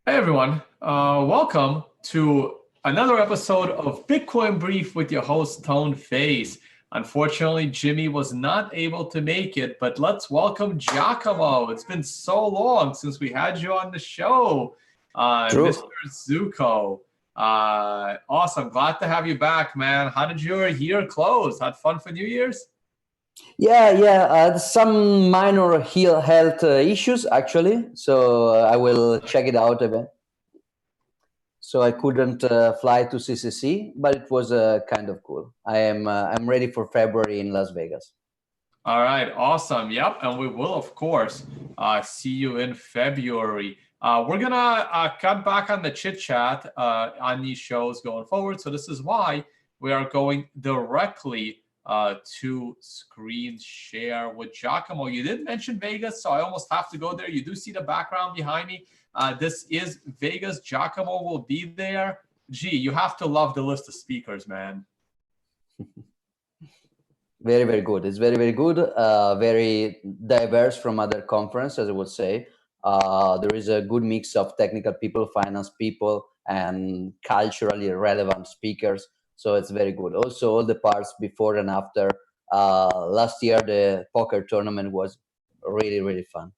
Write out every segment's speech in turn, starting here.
Hey everyone, welcome to another episode of Bitcoin Brief with your host Tone Vays. Unfortunately, Jimmy was not able to make it, but let's welcome Giacomo. It's been so long since we had you on the show, Mr. True. Zucco. Awesome, glad to have you back, man. How did your year close? Had fun for New Year's? Yeah. Some minor health issues actually, so I will check it out a bit. So I couldn't fly to CCC, but it was kind of cool. I'm ready for February in Las Vegas. All right, awesome. Yep, and we will, of course, see you in February. We're gonna cut back on the chit chat on these shows going forward. So this is why we are going directly to screen share with Giacomo. You did mention Vegas, so I almost have to go there. You do see the background behind me. This is Vegas. Giacomo will be there. Gee, you have to love the list of speakers, man. Very good. It's very good. Very diverse from other conferences, I would say. There is a good mix of technical people, finance people, and culturally relevant speakers. So it's very good. Also, all the parts before and after. Last year, the poker tournament was really fun.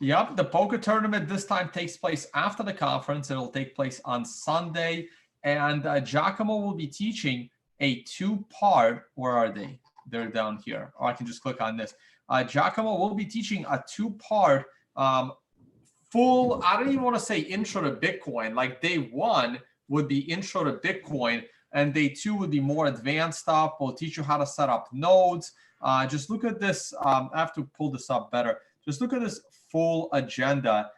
Yep, the poker tournament this time takes place after the conference. It'll take place on Sunday, and Giacomo will be teaching a two-part. Where are they? They're down here. Or I can just click on this. Giacomo will be teaching a two-part full. I don't even want to say intro to Bitcoin. Like day one would be intro to Bitcoin, and day two would be more advanced stuff. We'll teach you how to set up nodes. Just look at this. I have to pull this up better. Just look at this full agenda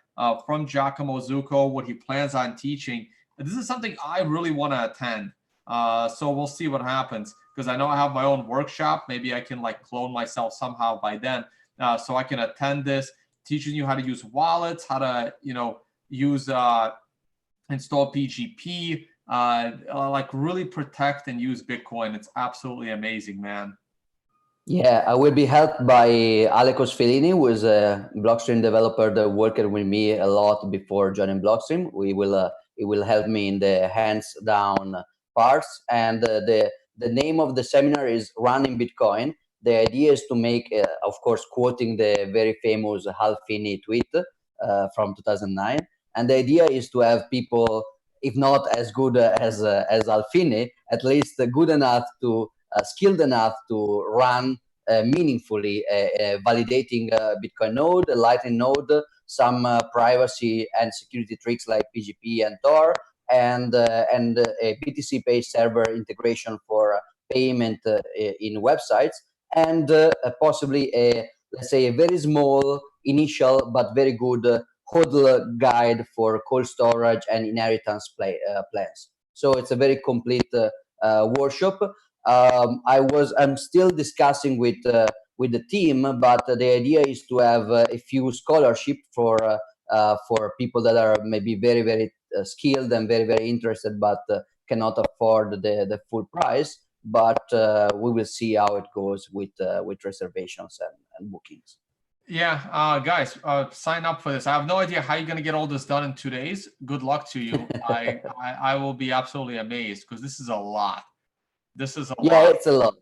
from Giacomo Zucco, what he plans on teaching. This is something I really want to attend. So we'll see what happens, because I know I have my own workshop. Maybe I can like clone myself somehow by then, so I can attend this, teaching you how to use wallets, how to use install PGP, like really protect and use Bitcoin. It's absolutely amazing, man. Yeah, I will be helped by Alekos Fellini, who is a Blockstream developer that worked with me a lot before joining Blockstream. He will help me in the hands down parts. And the name of the seminar is Running Bitcoin. The idea is to make, of course, quoting the very famous Hal Finney tweet from 2009. And the idea is to have people, if not as good as Hal Finney, at least good enough to skilled enough to run meaningfully validating Bitcoin node, a Lightning node, some privacy and security tricks like PGP and Tor, and a BTC pay server integration for payment in websites, and possibly let's say a very small initial but very good HODL guide for cold storage and inheritance plans. So it's a very complete workshop. I'm still discussing with the team, but the idea is to have a few scholarship for people that are maybe very skilled and very interested, but cannot afford the full price. But we will see how it goes with reservations and bookings. Yeah, guys, sign up for this. I have no idea how you're going to get all this done in 2 days. Good luck to you. I will be absolutely amazed, because this is a lot. This is a Yeah, lot. it's a lot.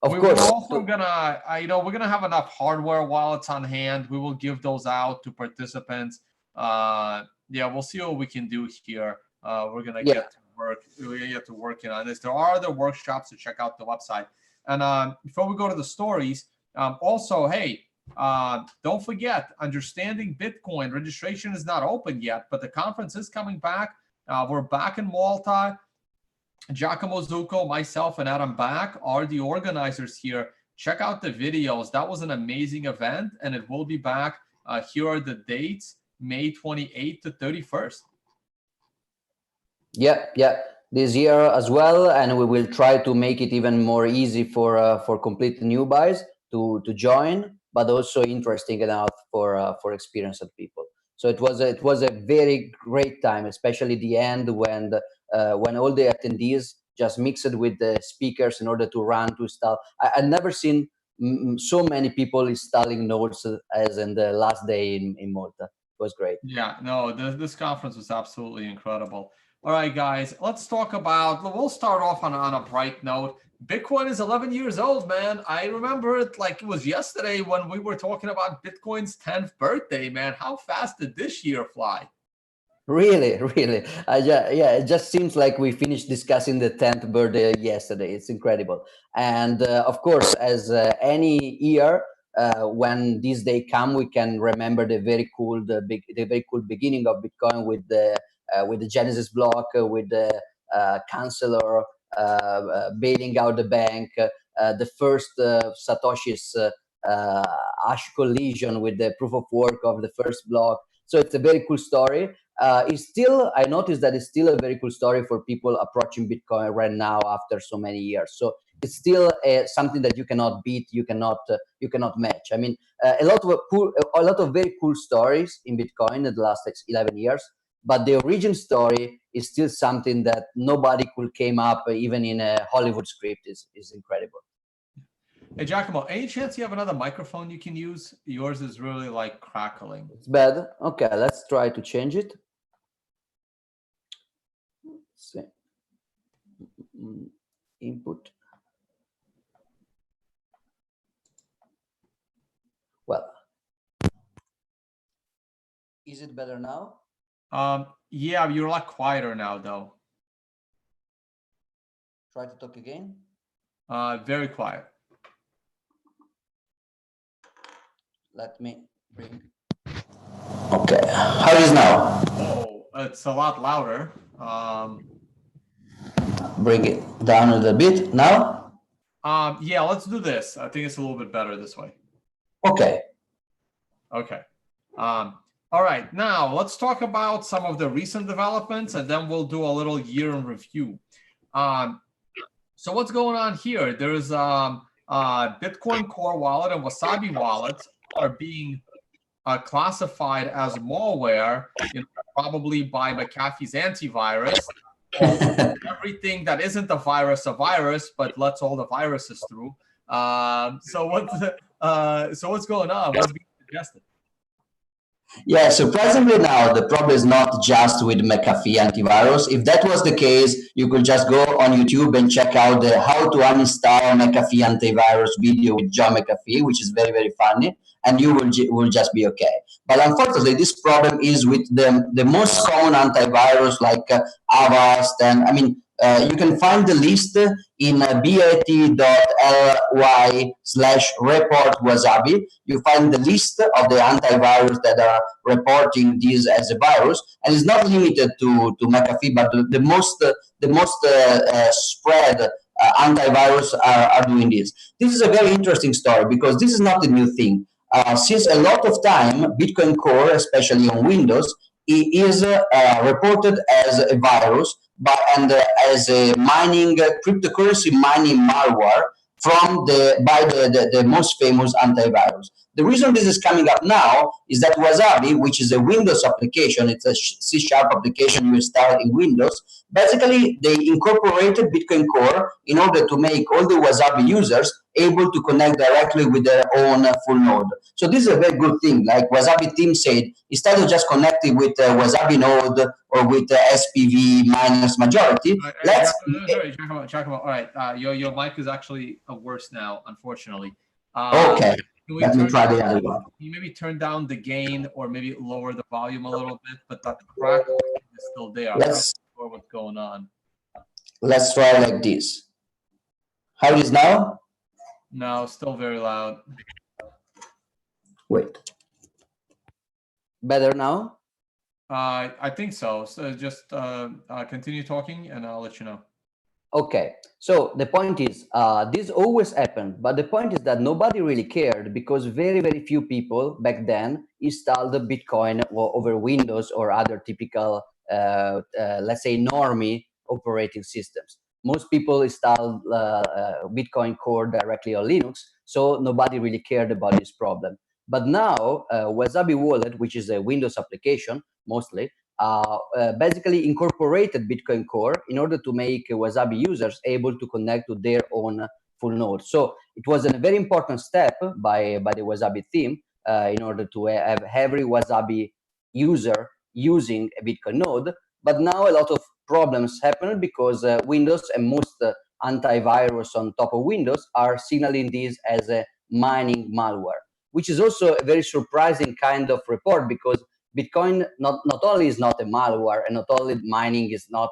Of We're course. also gonna, we're gonna have enough hardware wallets on hand. We will give those out to participants. Yeah, we'll see what we can do here. We're gonna Yeah. get to work. We're gonna get to working on this. There are other workshops, to check out the website. And before we go to the stories, also, hey, don't forget, understanding Bitcoin registration is not open yet, but the conference is coming back. We're back in Malta. Giacomo Zucco, myself, and Adam Back are the organizers here. Check out the videos. That was an amazing event, and it will be back. Here are the dates: May 28th to 31st. Yeah. This year as well, and we will try to make it even more easy for complete new buys to join, but also interesting enough for experienced people. So it was a very great time, especially the end when all the attendees just mixed with the speakers in order to install. I've never seen so many people installing nodes as in the last day in Malta. was great. Yeah, no, this conference was absolutely incredible. All right, guys, let's talk about, we'll start off on a bright note. Bitcoin is 11 years old, man. I remember it like it was yesterday when we were talking about Bitcoin's 10th birthday, man. How fast did this year fly? Really, really. Yeah, it just seems like we finished discussing the 10th birthday yesterday. It's incredible. And of course, as any year, when this day come, we can remember the very cool, the very cool beginning of Bitcoin with the Genesis block, with the chancellor bailing out the bank, the first Satoshi's ash collision with the proof of work of the first block. So it's a very cool story. It's still, I noticed that it's still a very cool story for people approaching Bitcoin right now after so many years. So it's still something that you cannot beat, you cannot match. I mean, a lot of very cool stories in Bitcoin in the last 11 years, but the origin story is still something that nobody could came up even in a Hollywood script. Is incredible. Hey, Giacomo, any chance you have another microphone you can use? Yours is really like crackling. It's bad. Okay, let's try to change it. Let's see. Input. Well, is it better now? Yeah, you're a lot quieter now, though. Try to talk again. Very quiet. Let me bring. Okay, how is now? Oh, it's a lot louder. Bring it down a little bit now. Yeah, let's do this. I think it's a little bit better this way. Okay. Okay. All right. Now let's talk about some of the recent developments, and then we'll do a little year in review. So what's going on here? There's Bitcoin Core Wallet and Wasabi Wallet are being classified as malware, probably by McAfee's antivirus. Everything that isn't a virus, but lets all the viruses through. So what's going on? What's being suggested? Yeah, surprisingly now, the problem is not just with McAfee antivirus. If that was the case, you could just go on YouTube and check out the how to uninstall McAfee antivirus video with John McAfee, which is very, very funny, and you will just be okay. But unfortunately, this problem is with the most common antivirus like Avast, and I mean, you can find the list in bit.ly/report wasabi. You find the list of the antivirus that are reporting this as a virus, and it's not limited to McAfee, but the most spread antivirus are doing this. This is a very interesting story because this is not a new thing. Since a lot of time, Bitcoin Core, especially on Windows, is reported as a virus and as a cryptocurrency mining malware by the most famous antivirus. The reason this is coming up now is that Wasabi, which is a Windows application, it's a C# application you install in Windows. Basically, they incorporated Bitcoin Core in order to make all the Wasabi users able to connect directly with their own full node. So this is a very good thing. Like Wasabi team said, instead of just connecting with Wasabi node or with SPV minus majority, let's... Giacomo, all right. Your mic is actually worse now, unfortunately. Okay. Let me try the other one. You maybe turn down the gain or maybe lower the volume a little bit, but that crack is still there. I'm not sure what's going on. Let's try like this. How it is now? No, still very loud. Wait. Better now? I think so. So just continue talking and I'll let you know. Okay, so the point is, this always happened, but the point is that nobody really cared because very, very few people back then installed the Bitcoin over Windows or other typical, let's say, normie operating systems. Most people installed Bitcoin Core directly on Linux, so nobody really cared about this problem. But now, Wasabi Wallet, which is a Windows application, mostly, basically incorporated Bitcoin Core in order to make Wasabi users able to connect to their own full node. So it was a very important step by the Wasabi team in order to have every Wasabi user using a Bitcoin node. But now a lot of problems happen because Windows and most antivirus on top of Windows are signaling this as a mining malware, which is also a very surprising kind of report, because Bitcoin not only is not a malware, and not only mining is not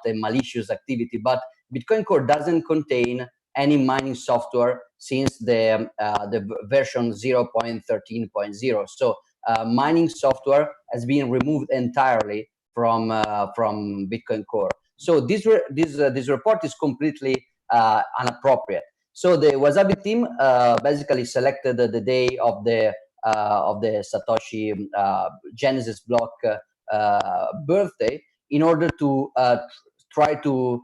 a malicious activity, but Bitcoin Core doesn't contain any mining software since the version 0.13.0. So mining software has been removed entirely from Bitcoin Core. So this report is completely inappropriate. So the Wasabi team basically selected the day of the Satoshi Genesis block birthday in order to try to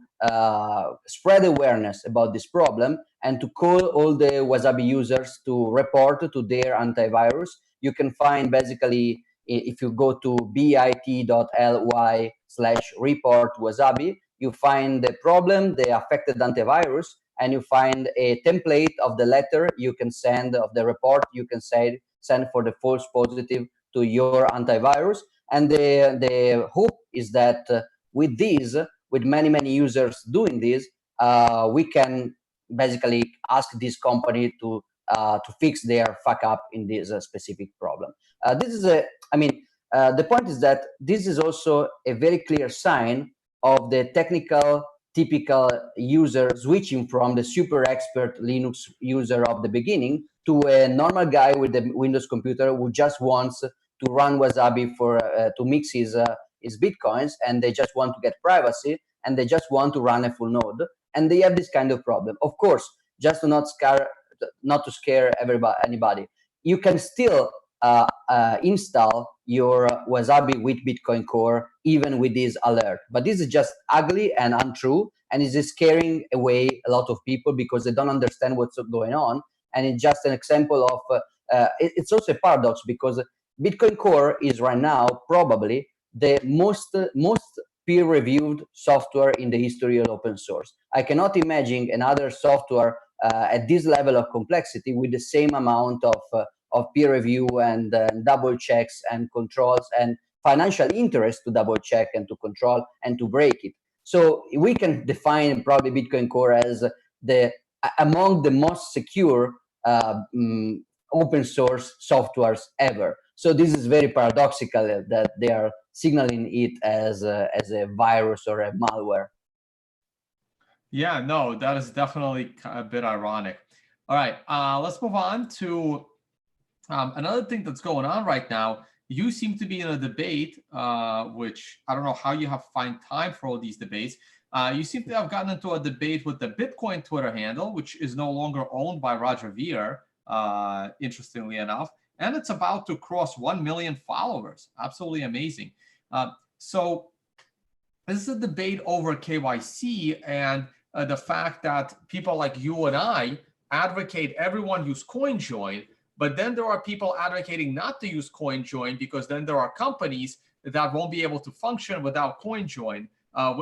spread awareness about this problem and to call all the Wasabi users to report to their antivirus. You can find basically, if you go to bit.ly/report Wasabi, you find the problem, the affected antivirus, and you find a template of the letter you can send, of the report you can send for the false positive to your antivirus. And the hope is that with this, with many users doing this, we can basically ask this company to fix their fuck up in this specific problem. This is the point is that this is also a very clear sign of the typical user switching from the super expert Linux user of the beginning to a normal guy with a Windows computer who just wants to run Wasabi for to mix his Bitcoins, and they just want to get privacy, and they just want to run a full node, and they have this kind of problem. Of course, just to not scare anybody, you can still install your Wasabi with Bitcoin Core even with this alert. But this is just ugly and untrue, and is scaring away a lot of people because they don't understand what's going on. And it's just an example of it's also a paradox, because Bitcoin Core is right now probably the most peer-reviewed software in the history of open source. I cannot imagine another software at this level of complexity with the same amount of peer review and double checks and controls and financial interest to double check and to control and to break it. So we can define probably Bitcoin Core as among the most secure open source softwares ever. So this is very paradoxical that they are signaling it as a virus or a malware. Yeah, no, that is definitely a bit ironic. All right, let's move on to another thing that's going on right now. You seem to be in a debate, which I don't know how you find time for all these debates. You seem to have gotten into a debate with the Bitcoin Twitter handle, which is no longer owned by Roger Ver, interestingly enough, and it's about to cross 1 million followers. Absolutely amazing. So this is a debate over KYC and the fact that people like you and I advocate everyone use CoinJoin, but then there are people advocating not to use CoinJoin because then there are companies that won't be able to function without CoinJoin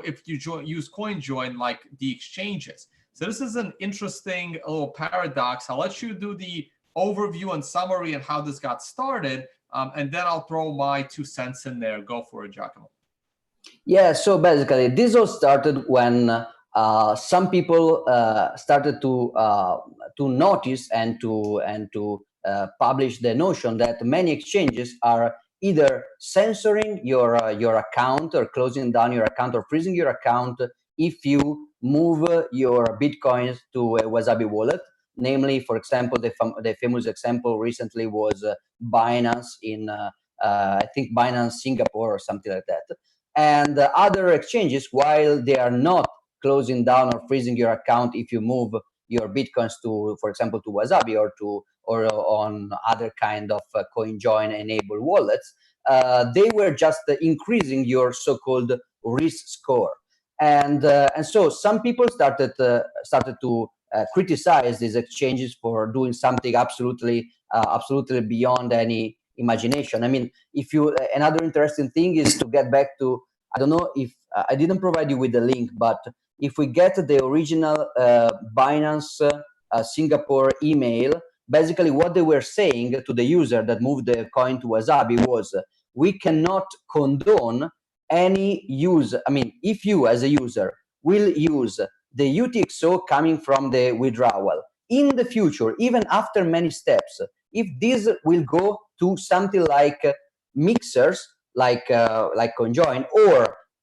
if you use CoinJoin, like the exchanges. So this is an interesting little paradox. I'll let you do the overview and summary and how this got started, and then I'll throw my 2 cents in there. Go for it, Giacomo. Yeah, so basically this all started when some people started to notice and to publish the notion that many exchanges are either censoring your account or closing down your account or freezing your account if you move your Bitcoins to a Wasabi wallet. Namely, for example, the famous example recently was Binance in I think Binance Singapore or something like that. And other exchanges, while they are not closing down or freezing your account if you move your Bitcoins to, for example, to Wasabi or on other kind of CoinJoin enabled wallets, they were just increasing your so-called risk score. And so some people started to criticize these exchanges for doing something absolutely beyond any imagination. I mean, if you another interesting thing is to get back to, I don't know if I didn't provide you with the link, but if we get the original Binance Singapore email, basically what they were saying to the user that moved the coin to Wasabi was, we cannot condone any use. I mean, if you as a user will use the UTXO coming from the withdrawal in the future, even after many steps, if this will go to something like mixers, like CoinJoin, or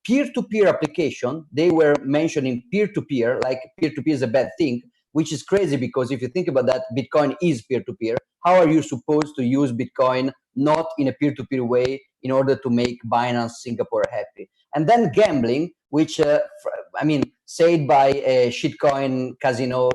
peer-to-peer application, they were mentioning peer-to-peer, like peer-to-peer is a bad thing, which is crazy, because if you think about that, Bitcoin is peer-to-peer. How are you supposed to use Bitcoin not in a peer-to-peer way in order to make Binance Singapore happy? And then gambling, which I mean, said by a shitcoin casino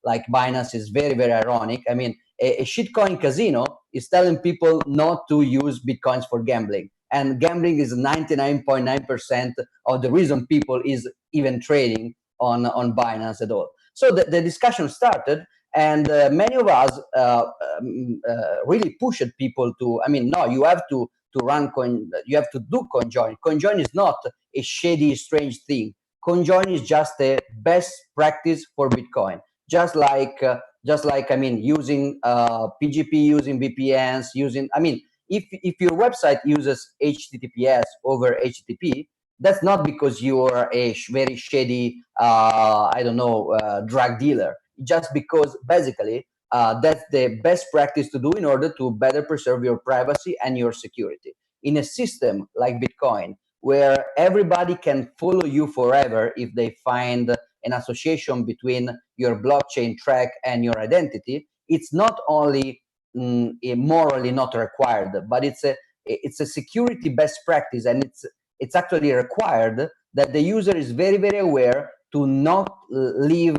like Binance, is very, very ironic. I mean, a shitcoin casino is telling people not to use Bitcoins for gambling. And gambling is 99.9% of the reason people is even trading on Binance at all. So the discussion started, and many of us really pushed people to, I mean, no, you have to run coin, you have to do CoinJoin. CoinJoin is not a shady, strange thing. CoinJoin is just a best practice for Bitcoin. Just like I mean, using PGP, using VPNs, using, I mean, if your website uses HTTPS over HTTP, that's not because you are a very shady, I don't know, drug dealer. Just because basically that's the best practice to do in order to better preserve your privacy and your security. In a system like Bitcoin, where everybody can follow you forever if they find an association between your blockchain track and your identity, it's not only morally not required, but it's a security best practice, and it's actually required that the user is very, very aware to not leave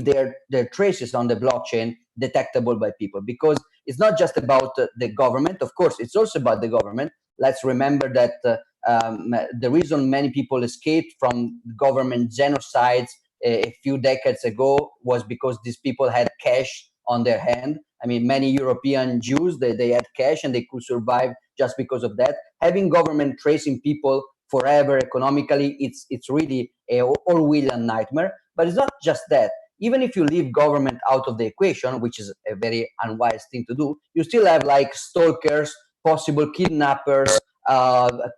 their traces on the blockchain detectable by people, because it's not just about the government. Of course, it's also about the government. Let's remember that the reason many people escaped from government genocides a few decades ago was because these people had cash on their hand. I mean, many European Jews, they had cash and they could survive just because of that. Having government tracing people forever economically, it's really a Orwellian nightmare. But it's not just that. Even if you leave government out of the equation, which is a very unwise thing to do, you still have like stalkers, possible kidnappers,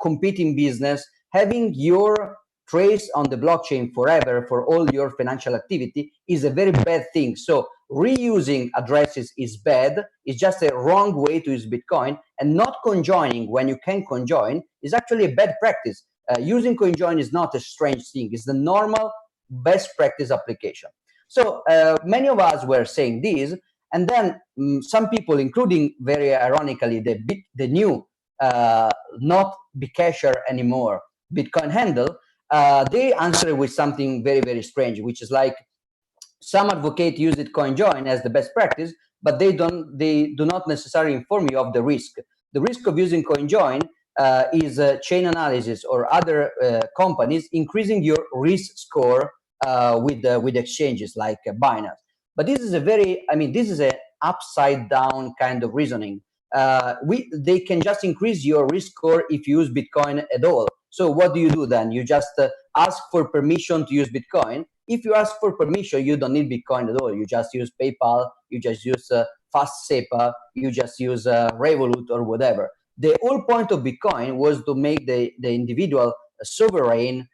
competing business. Having your trace on the blockchain forever for all your financial activity is a very bad thing. So reusing addresses is bad. It's just a wrong way to use Bitcoin, and not conjoining when you can conjoin is actually a bad practice. Using CoinJoin is not a strange thing. It's the normal best practice application. So many of us were saying this, and then some people, including very ironically the new not Bcasher anymore Bitcoin handle, they answer with something very, very strange, which is like, some advocate use it CoinJoin as the best practice, but they do not necessarily inform you of the risk. The risk of using CoinJoin is chain analysis or other companies increasing your risk score with exchanges like Binance. But this is a very, I mean, this is an upside down kind of reasoning. They can just increase your risk score if you use Bitcoin at all. So what do you do then? You just ask for permission to use Bitcoin. If you ask for permission, you don't need Bitcoin at all. You just use PayPal, you just use Fast SEPA, you just use Revolut or whatever. The whole point of Bitcoin was to make the individual sovereign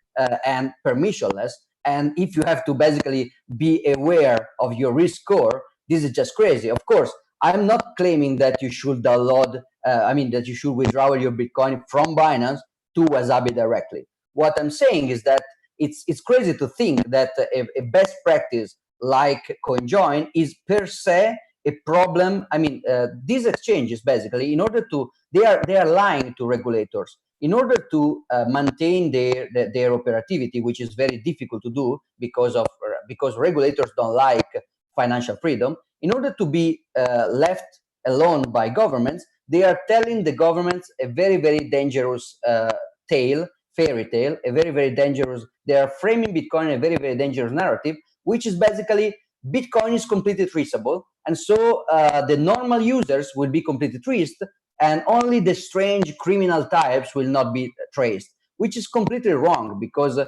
and permissionless. And if you have to basically be aware of your risk score, this is just crazy. Of course, I'm not claiming that you should download, that you should withdraw your Bitcoin from Binance to Wasabi directly. What I'm saying is that it's crazy to think that a best practice like CoinJoin is per se a problem. I mean, these exchanges basically, in order to, they are lying to regulators. In order to maintain their operativity, which is very difficult to do because regulators don't like financial freedom. In order to be left alone by governments, they are telling the governments a very, very dangerous fairy tale, a very, very dangerous. They are framing Bitcoin a very, very dangerous narrative, which is basically Bitcoin is completely traceable, and so the normal users will be completely traced, and only the strange criminal types will not be traced, which is completely wrong, because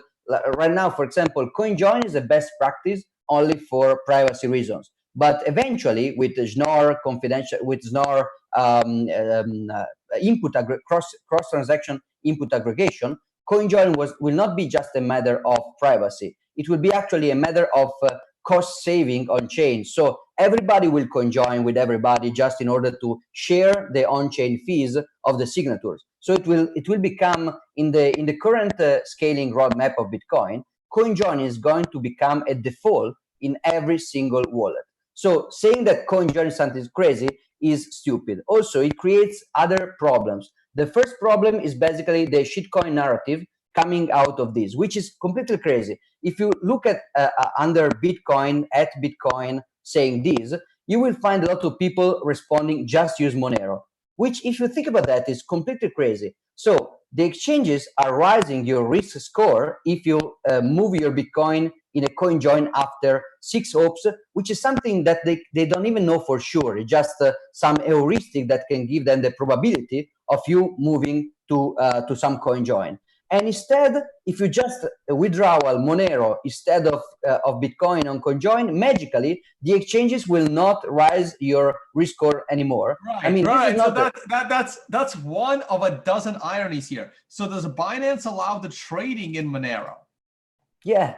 right now, for example, CoinJoin is a best practice only for privacy reasons. But eventually, with Schnorr confidential, with Schnorr cross transaction input aggregation, CoinJoin will not be just a matter of privacy. It will be actually a matter of cost saving on chain. So everybody will CoinJoin with everybody just in order to share the on-chain fees of the signatures. So it will become in the current scaling roadmap of Bitcoin, CoinJoin is going to become a default in every single wallet. So saying that CoinJoin is something crazy is stupid. Also, it creates other problems. The first problem is basically the shitcoin narrative coming out of this, which is completely crazy. If you look at under Bitcoin, at Bitcoin saying this, you will find a lot of people responding, just use Monero, which if you think about that is completely crazy. So the exchanges are rising your risk score if you move your Bitcoin in a CoinJoin after 6 hopes, which is something that they don't even know for sure. It's just some heuristic that can give them the probability of you moving to some CoinJoin. And instead, if you just withdraw Monero instead of Bitcoin on CoinJoin, magically the exchanges will not rise your risk score anymore. Right, I mean, right. This is not So that's one of a dozen ironies here. So does Binance allow the trading in Monero? Yeah.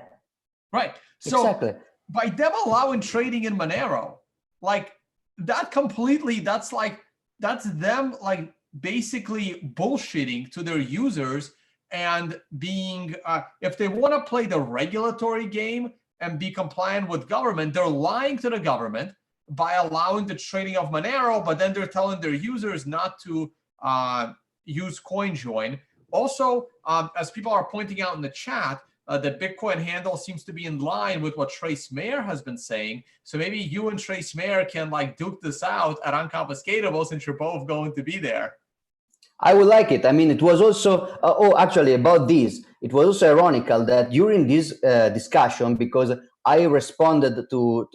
Right. So exactly. By them allowing trading in Monero, like that completely, that's them like basically bullshitting to their users and being, if they want to play the regulatory game and be compliant with government, they're lying to the government by allowing the trading of Monero, but then they're telling their users not to use CoinJoin. Also, as people are pointing out in the chat, the Bitcoin handle seems to be in line with what Trace Mayer has been saying. So maybe you and Trace Mayer can like duke this out at Unconfiscatable since you're both going to be there. I would like it. I mean, it was also, actually about this, it was also ironical that during this discussion, because I responded to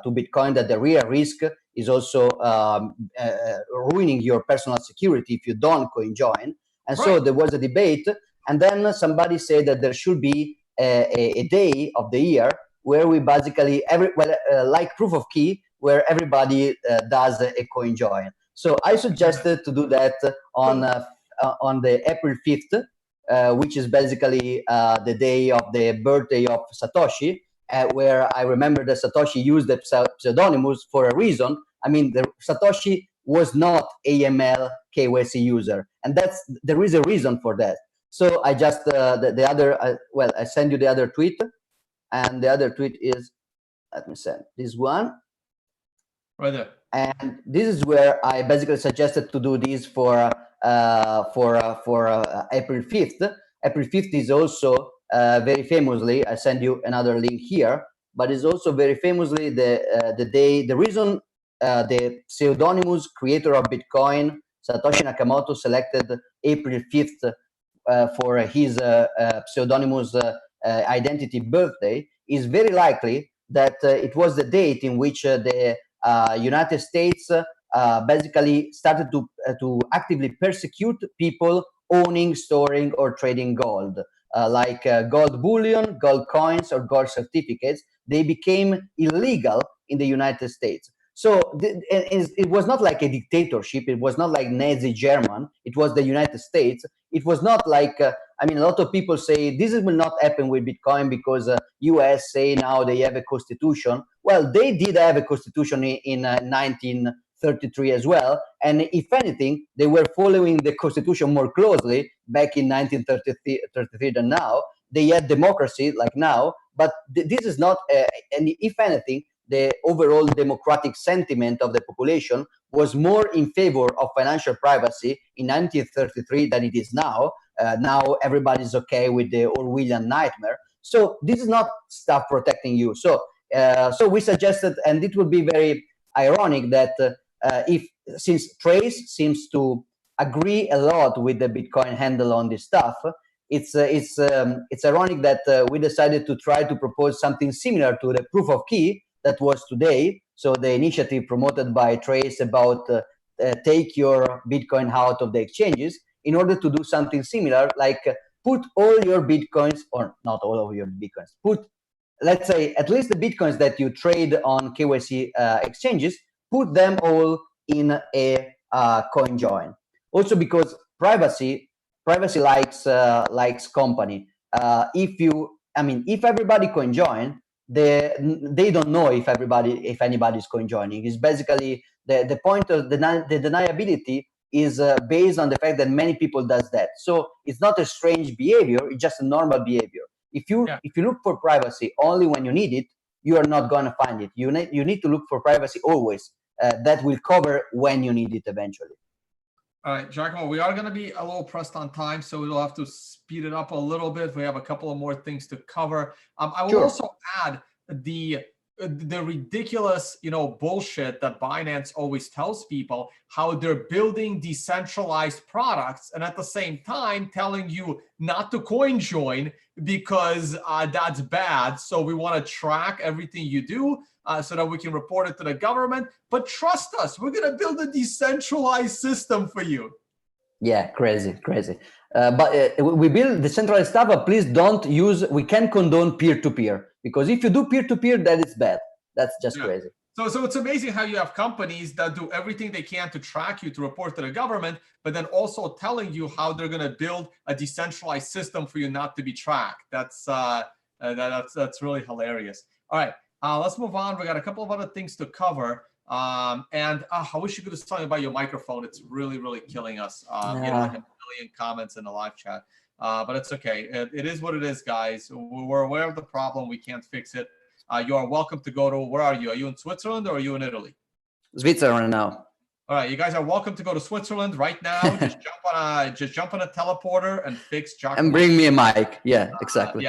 Bitcoin that the real risk is also ruining your personal security if you don't CoinJoin. And so there was a debate, and then somebody said that there should be a day of the year where we basically, like proof of key, where everybody does a CoinJoin. So I suggested to do that on the April 5th, which is basically the day of the birthday of Satoshi, where I remember that Satoshi used the pseudonymous for a reason. I mean, Satoshi was not AML KYC user, and there is a reason for that. So I just the other I send you the other tweet, and the other tweet is, let me send this one right there. And this is where I basically suggested to do this for April 5th. April 5th is also very famously, I send you another link here, but it's also very famously the day, the reason the pseudonymous creator of Bitcoin, Satoshi Nakamoto, selected April 5th for his pseudonymous identity birthday is very likely that it was the date in which the United States basically started to actively persecute people owning, storing, or trading gold, like gold bullion, gold coins, or gold certificates. They became illegal in the United States. So it was not like a dictatorship. It was not like Nazi German. It was the United States. It was not like, I mean, a lot of people say this will not happen with Bitcoin because US say now they have a constitution. Well, they did have a constitution in 1933 as well. And if anything, they were following the constitution more closely back in 1933 than now. They had democracy like now, but this is not, and if anything, the overall democratic sentiment of the population was more in favor of financial privacy in 1933 than it is now. Now everybody's okay with the Orwellian nightmare. So this is not stuff protecting you. So we suggested, and it would be very ironic that since Trace seems to agree a lot with the Bitcoin handle on this stuff, it's ironic that we decided to try to propose something similar to the proof of key that was today. So the initiative promoted by Trace about take your Bitcoin out of the exchanges in order to do something similar, like put all your Bitcoins, or not all of your Bitcoins, put, let's say, at least the Bitcoins that you trade on KYC exchanges, put them all in a CoinJoin. Also because privacy likes company. If everybody CoinJoin, they don't know if anybody is CoinJoining. It's basically the point of the deniability is based on the fact that many people does that. So it's not a strange behavior; it's just a normal behavior. If you look for privacy only when you need it, you are not going to find it. You need to look for privacy always. That will cover when you need it eventually. All right, Giacomo, we are going to be a little pressed on time, so we'll have to speed it up a little bit. We have a couple of more things to cover. I will also add the ridiculous, bullshit that Binance always tells people, how they're building decentralized products and at the same time telling you not to coin join because that's bad. So we want to track everything you do so that we can report it to the government. But trust us, we're going to build a decentralized system for you. Yeah, crazy. But we build decentralized stuff, but please don't we can condone peer-to-peer, because if you do peer-to-peer, that is bad. That's just crazy. So it's amazing how you have companies that do everything they can to track you, to report to the government, but then also telling you how they're going to build a decentralized system for you not to be tracked. That's really hilarious. All right, let's move on. We got a couple of other things to cover. I wish you could have told me about your microphone. It's really, really killing us. Like a million comments in the live chat, but it's okay. It is what it is, guys. We're aware of the problem. We can't fix it. You are welcome to go to, where are you? Are you in Switzerland or are you in Italy? Switzerland now. All right, you guys are welcome to go to Switzerland right now. Just jump on a teleporter and fix Giacomo. And bring me a mic. Yeah, exactly.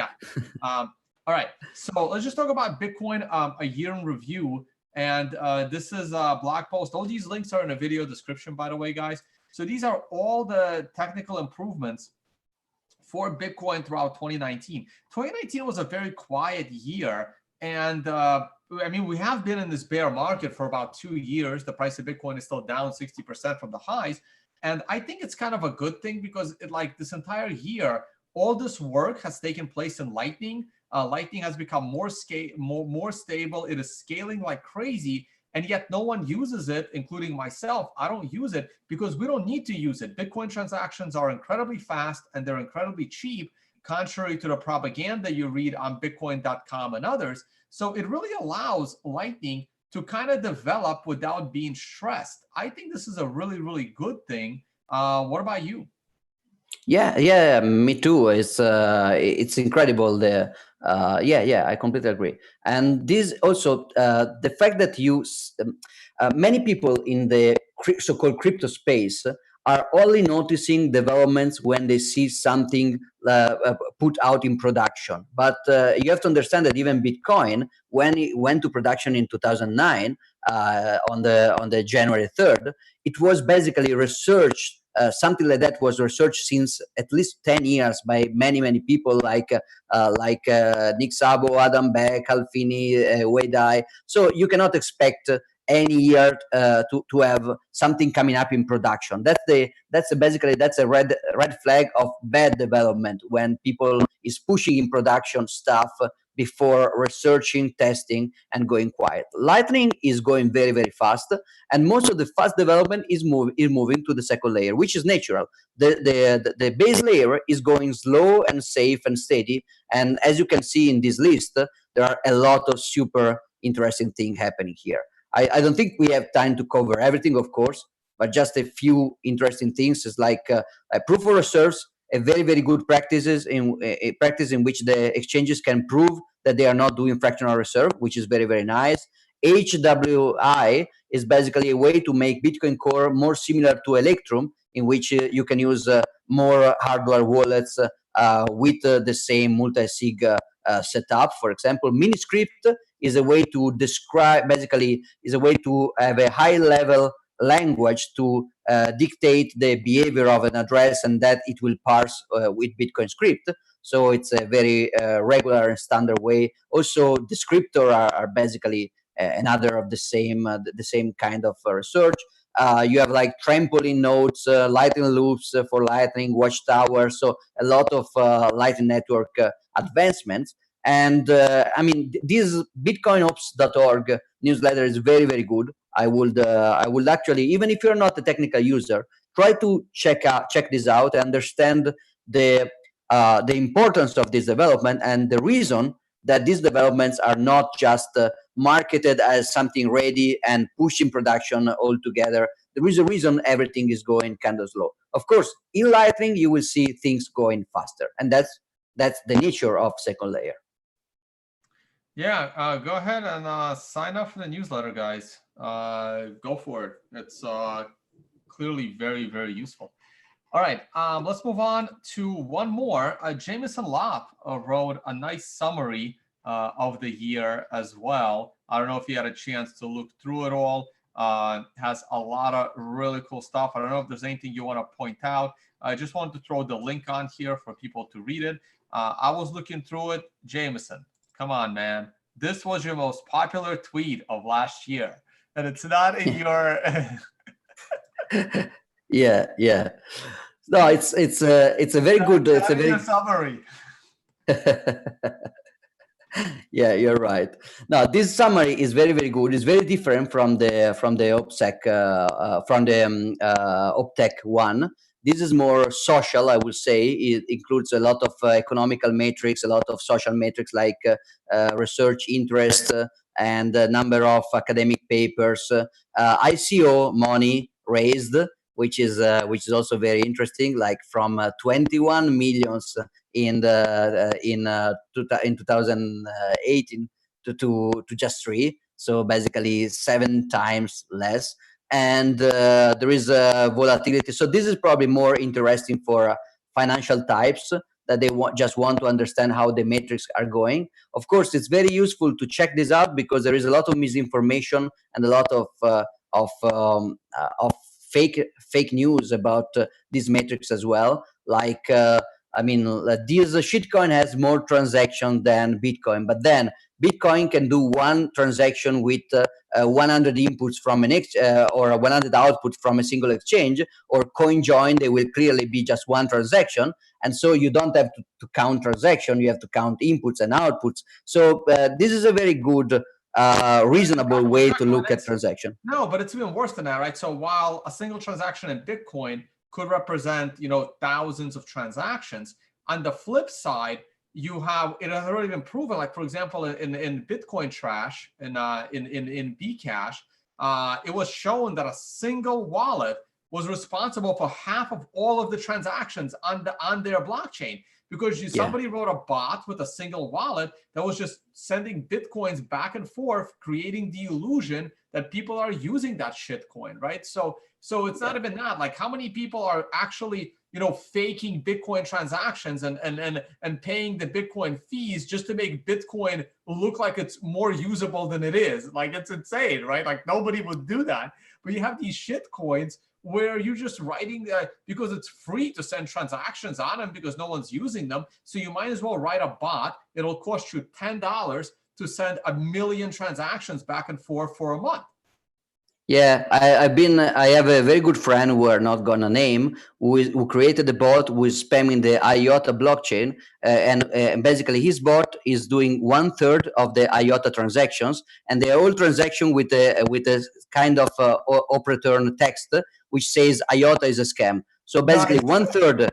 All right, so let's just talk about Bitcoin a year in review. And this is a blog post. All these links are in a video description, by the way, guys. So these are all the technical improvements for Bitcoin throughout 2019. 2019 was a very quiet year. And we have been in this bear market for about 2 years. The price of Bitcoin is still down 60% from the highs. And I think it's kind of a good thing because this entire year, all this work has taken place in Lightning. Lightning has become more stable. It is scaling like crazy. And yet no one uses it, including myself. I don't use it because we don't need to use it. Bitcoin transactions are incredibly fast and they're incredibly cheap, contrary to the propaganda you read on bitcoin.com and others. So it really allows Lightning to kind of develop without being stressed. I think this is a really, really good thing. What about you? Yeah, me too. It's incredible. I completely agree. And this also the fact that many people in the so-called crypto space are only noticing developments when they see something put out in production. But you have to understand that even Bitcoin, when it went to production in 2009 on the January 3rd, it was basically researched. Something like that was researched since at least 10 years by many people like Nick Szabo, Adam Beck, Alfini, Wei Dai. So you cannot expect any year to have something coming up in production. That's a red flag of bad development when people is pushing in production stuff before researching, testing, and going quiet. Lightning is going very, very fast, and most of the fast development is moving to the second layer, which is natural. The base layer is going slow and safe and steady, and as you can see in this list, there are a lot of super interesting things happening here. I don't think we have time to cover everything, of course, but just a few interesting things is like proof of reserves, a very, very good practice in which the exchanges can prove that they are not doing fractional reserve, which is very, very nice. HWI is basically a way to make Bitcoin Core more similar to Electrum, in which you can use more hardware wallets with the same multi-sig setup. For example, Miniscript is a way to have a high-level language to dictate the behavior of an address, and that it will parse with Bitcoin script. So it's a very regular and standard way. Also, descriptor are basically another of the same kind of research. You have like trampoline nodes, Lightning loops for Lightning, Watchtower. So a lot of Lightning Network advancements. And I mean, this bitcoinops.org newsletter is very, very good. I would actually, even if you're not a technical user, try to check this out, and understand the importance of this development, and the reason that these developments are not just marketed as something ready and pushed in production altogether. There is a reason everything is going kind of slow. Of course, in Lightning, you will see things going faster, and that's the nature of second layer. Yeah, go ahead and sign up for the newsletter, guys. Go for it. It's clearly very, very useful. All right, let's move on to one more. Jameson Lopp wrote a nice summary of the year as well. I don't know if you had a chance to look through it all. Has a lot of really cool stuff. I don't know if there's anything you want to point out. I just wanted to throw the link on here for people to read it. I was looking through it. Jameson, come on, man. This was your most popular tweet of last year, and it's not in your... Yeah. No, it's a very good. It's a very summary. Yeah, you're right. Now, this summary is very, very good. It's very different from the OPSEC OPTEC one. This is more social, I would say. It includes a lot of economical metrics, a lot of social metrics like research interest and number of academic papers, ICO money raised, which is also very interesting, like from 21 millions in 2018 to just 3, so basically 7 times less. And there is volatility. So this is probably more interesting for financial types that they just want to understand how the metrics are going. Of course, it's very useful to check this out because there is a lot of misinformation and a lot of fake news about these metrics as well. Like I mean, this shitcoin has more transactions than Bitcoin, but then Bitcoin can do one transaction with 100 inputs from an or 100 outputs from a single exchange. Or CoinJoin, they will clearly be just one transaction, and so you don't have to count transaction. You have to count inputs and outputs. So this is a very good, reasonable way to look at transaction. No, but it's even worse than that, right? So while a single transaction in Bitcoin could represent, thousands of transactions, on the flip side, you have, it has already been proven, like for example, in Bitcoin Trash, in Bcash, it was shown that a single wallet was responsible for half of all of the transactions on their blockchain, because somebody wrote a bot with a single wallet that was just sending Bitcoins back and forth, creating the illusion that people are using that shitcoin, right? So it's not even that. Like, how many people are actually, faking Bitcoin transactions and paying the Bitcoin fees just to make Bitcoin look like it's more usable than it is? Like, it's insane, right? Like, nobody would do that. But you have these shitcoins where you're just writing because it's free to send transactions on them because no one's using them. So you might as well write a bot. It'll cost you $10 to send 1 million transactions back and forth for a month. Yeah, I have a very good friend who are not gonna name, who created a bot who is spamming the IOTA blockchain, and basically his bot is doing 1/3 of the IOTA transactions, and they are all transactions with a kind of op-return text which says IOTA is a scam. So basically, 1/3,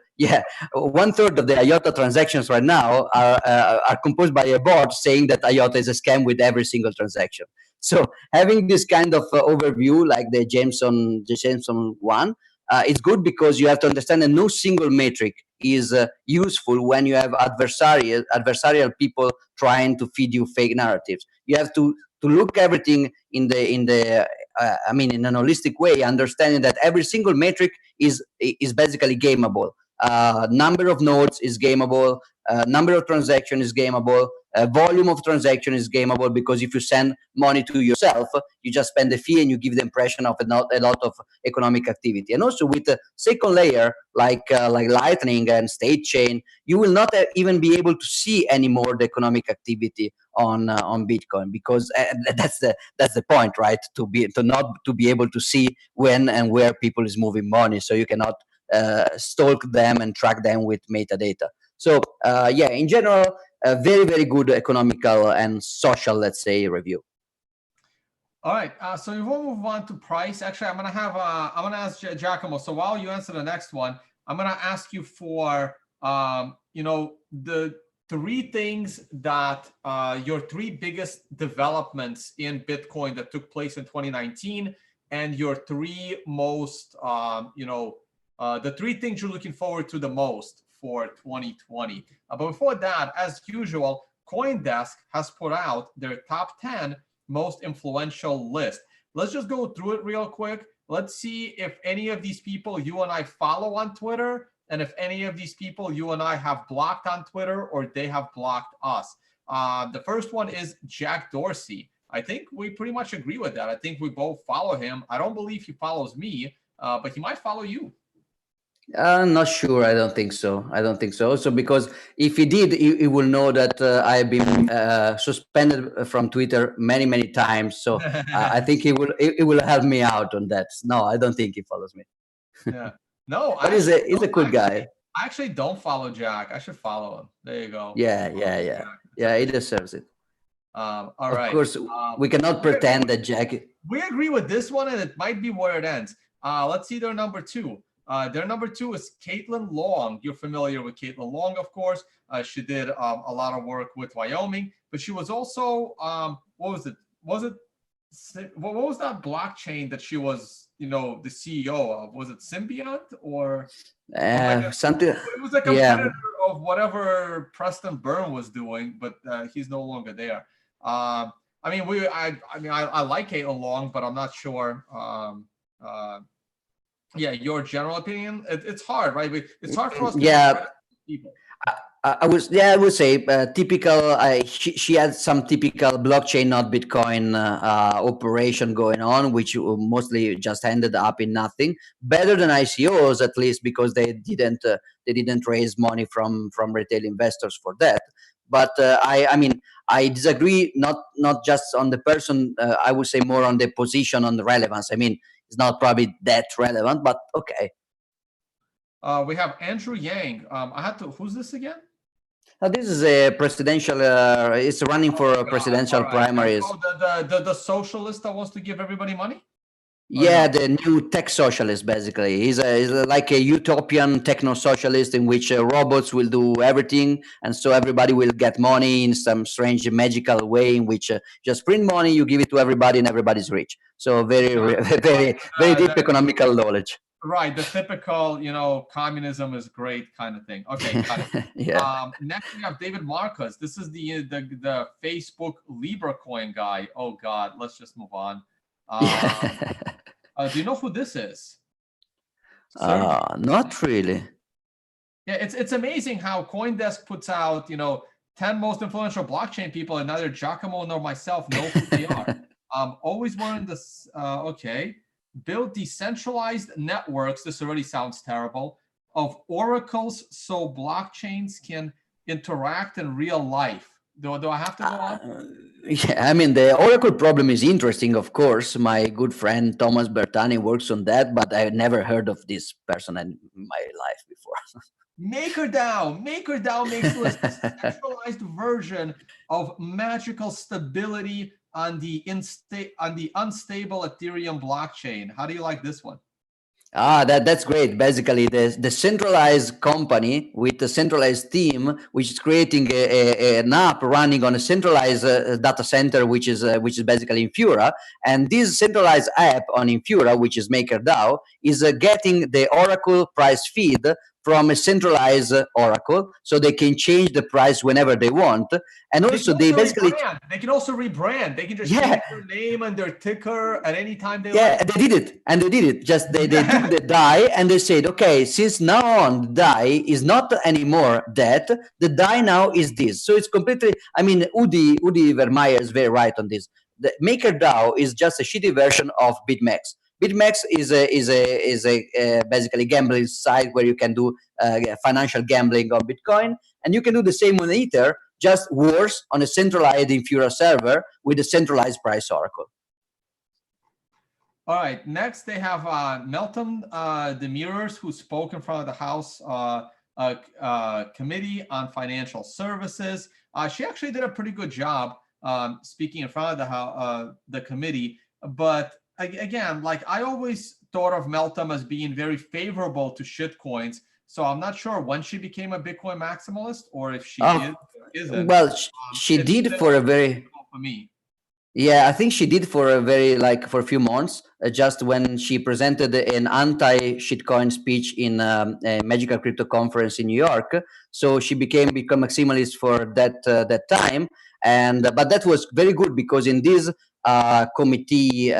1/3 of the IOTA transactions right now are composed by a bot saying that IOTA is a scam with every single transaction. So having this kind of overview, like the Jameson one, it's good because you have to understand that no single metric is useful when you have adversarial people trying to feed you fake narratives. You have to look everything in an holistic way, understanding that every single metric is basically gameable. Number of nodes is gameable. Number of transactions is gameable. Volume of transaction is gameable, because if you send money to yourself, you just spend the fee and you give the impression of a lot of economic activity. And also with the second layer, like Lightning and State Chain, you will not even be able to see anymore the economic activity on Bitcoin, because that's the point, right? To not be able to see when and where people is moving money, so you cannot stalk them and track them with metadata. So in general, a very, very good economical and social, let's say, review. All right, so we will move on to price. Actually, I'm gonna ask Giacomo. So while you answer the next one, I'm gonna ask you for the three things that your three biggest developments in Bitcoin that took place in 2019, and your three most the three things you're looking forward to the most for 2020. But before that, as usual, CoinDesk has put out their top 10 most influential list. Let's just go through it real quick. Let's see if any of these people you and I follow on Twitter, and if any of these people you and I have blocked on Twitter or they have blocked us. The first one is Jack Dorsey. I think we pretty much agree with that. I think we both follow him. I don't believe he follows me, but he might follow you. I'm not sure. I don't think so. I don't think so. So because if he did, he will know that I've been suspended from Twitter many, many times. So I think he will help me out on that. No, I don't think he follows me. Yeah. No, but he's a good guy. I actually don't follow Jack. I should follow him. There you go. Yeah. He deserves it. All right. Of course, we cannot pretend that Jack. We agree with this one, and it might be where it ends. Let's see their number two. Their number two is Caitlin Long. You're familiar with Caitlin Long, of course. She did a lot of work with Wyoming, but she was also what was it? What was that blockchain that she was, the CEO of? Was it Symbiont or something? It was a competitor of whatever Preston Byrne was doing, but he's no longer there. I like Caitlin Long, but I'm not sure. Your general opinion. It's hard, right? It's hard for us to people. I would say typical. She had some typical blockchain, not Bitcoin operation going on, which mostly just ended up in nothing. Better than ICOs, at least, because they didn't raise money from retail investors for that. But I disagree. Not just on the person. I would say more on the position, on the relevance. I mean, it's not probably that relevant, but okay. We have Andrew Yang. Who's this again? This is a presidential. It's running for presidential primaries. The socialist that wants to give everybody money. Yeah, the new tech socialist, basically. He's like a utopian techno-socialist in which robots will do everything, and so everybody will get money in some strange magical way in which just print money, you give it to everybody, and everybody's rich. So very deep economical knowledge. Right, the typical, communism is great kind of thing. Okay, got it. Yeah. Next we have David Marcus. This is the Facebook Libra coin guy. Oh God, let's just move on. Do you know who this is? Not really. Yeah, it's amazing how CoinDesk puts out 10 most influential blockchain people, and neither Giacomo nor myself know who they are. Always wanted this. Okay. Build decentralized networks. This already sounds terrible. Of oracles, so blockchains can interact in real life. Do I have to go on? Yeah, I mean, the oracle problem is interesting, of course. My good friend Thomas Bertani works on that, but I've never heard of this person in my life before. MakerDAO makes a decentralized version of magical stability on the unstable Ethereum blockchain. How do you like this one? That's great. Basically, the centralized company with a centralized team, which is creating an app running on a centralized data center, which is basically Infura. And this centralized app on Infura, which is MakerDAO, is getting the Oracle price feed from a centralized Oracle, so they can change the price whenever they want. And also they basically can also rebrand. They can just change their name and their ticker at any time they like. Yeah, they did it. Just they took the DAI and they said, okay, since now on, the DAI is not anymore that. The DAI now is this. So it's completely. I mean, Udi Vermeyer is very right on this. The MakerDAO is just a shitty version of BitMEX. BitMEX is a basically gambling site where you can do financial gambling on Bitcoin, and you can do the same on Ether, just worse on a centralized Infura server with a centralized price oracle. All right. Next, they have Melton Demirors, who spoke in front of the House Committee on Financial Services. She actually did a pretty good job speaking in front of the committee. But again, like I always thought of Meltem as being very favorable to shitcoins. So I'm not sure when she became a Bitcoin maximalist or if she isn't. Well, she did for a very for me. Yeah, I think she did for a very for a few months, just when she presented an anti-shitcoin speech in a Magical Crypto conference in New York. So she became maximalist for that time, and but that was very good because in these committee